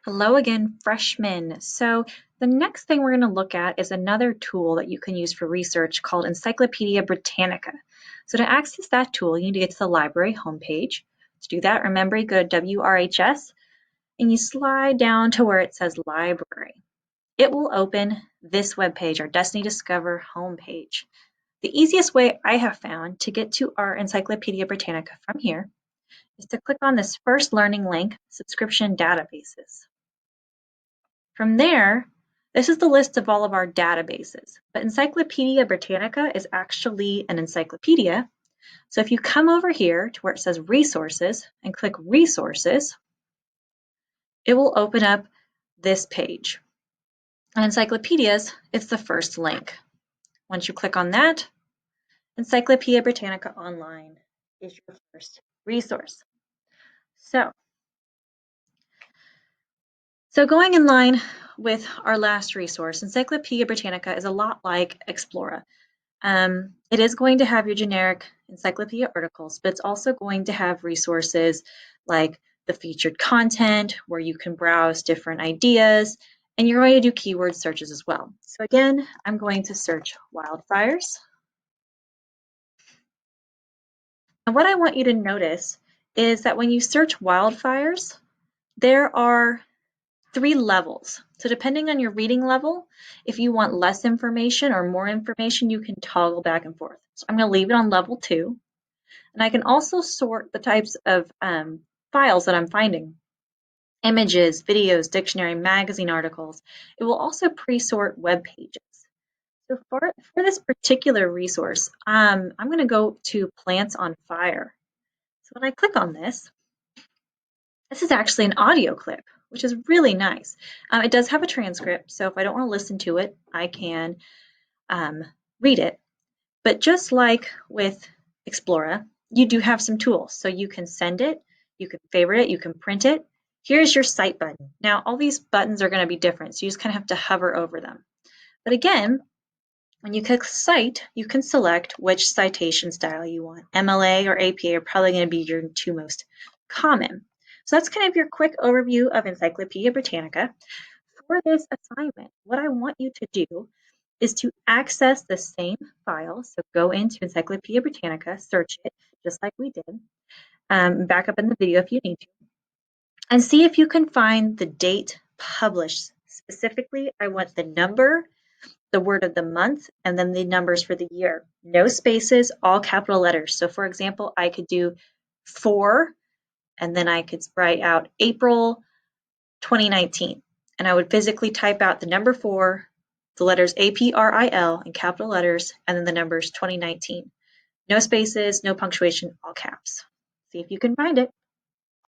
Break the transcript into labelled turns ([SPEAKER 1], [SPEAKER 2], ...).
[SPEAKER 1] Hello again, freshmen. So the next thing we're going to look at is another tool that you can use for research called Encyclopedia Britannica. So to access that tool, you need to get to the library homepage. To do that, remember you go to WRHS and you slide down to where it says library. It will open this webpage, our Destiny Discover homepage. The easiest way I have found to get to our Encyclopedia Britannica from here is to click on this first learning link, subscription databases. From there, this is the list of all of our databases, but Encyclopedia Britannica is actually an encyclopedia. So if you come over here to where it says resources and click resources, it will open up this page. On encyclopedias, it's the first link. Once you click on that, Encyclopedia Britannica Online is your first resource. So going in line with our last resource, Encyclopedia Britannica is a lot like Explora. It is going to have your generic encyclopedia articles, but it's also going to have resources like the featured content where you can browse different ideas, and you're going to do keyword searches as well. So again, I'm going to search wildfires. And what I want you to notice is that when you search wildfires, there are 3 levels. So depending on your reading level, if you want less information or more information, you can toggle back and forth. So I'm going to leave it on level 2. And I can also sort the types of files that I'm finding. Images, videos, dictionary, magazine articles. It will also pre-sort web pages. So for this particular resource, I'm going to go to Plants on Fire. So when I click on this is actually an audio clip, which is really nice. It does have a transcript, so if I don't want to listen to it, I can read it. But just like with Explora, you do have some tools. So you can send it, you can favorite it, you can print it. Here's your cite button. Now, all these buttons are going to be different, so you just kind of have to hover over them. But again, when you click Cite, you can select which citation style you want. MLA or APA are probably going to be your 2 most common. So that's kind of your quick overview of Encyclopedia Britannica. For this assignment, what I want you to do is to access the same file. So go into Encyclopedia Britannica, search it just like we did, back up in the video if you need to, and see if you can find the date published. Specifically, I want the number, the word of the month, and then the numbers for the year. No spaces, all capital letters. So for example, I could do 4, and then I could write out April 2019. And I would physically type out the number 4, the letters APRIL in capital letters, and then the numbers 2019. No spaces, no punctuation, all caps. See if you can find it.